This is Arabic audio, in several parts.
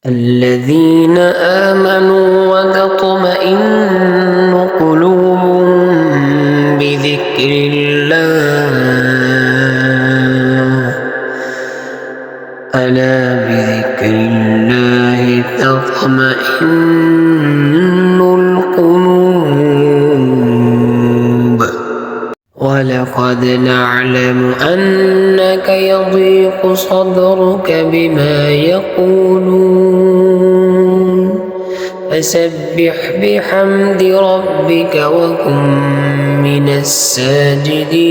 الذين آمنوا وتطمئن قلوبهم بذكر الله ألا بذكر الله تطمئن القلوب ولقد نعلم أنك يضيق صدرك بما يقولون فسبح بحمد ربك وكن من الساجدين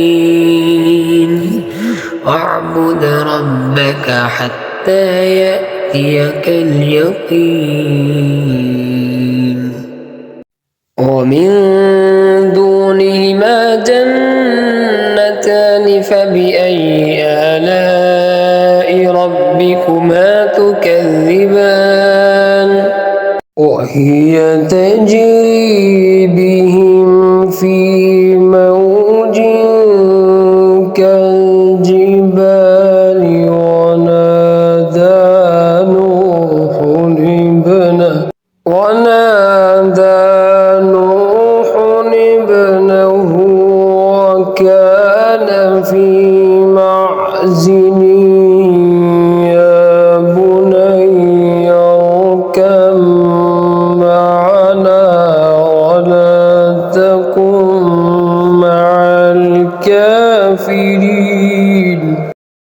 واعبد ربك حتى يأتيك اليقين ومن دونهما جنتان فبأي آلاء ربكما تكذبان وهي تجري بهم في موج كالجبال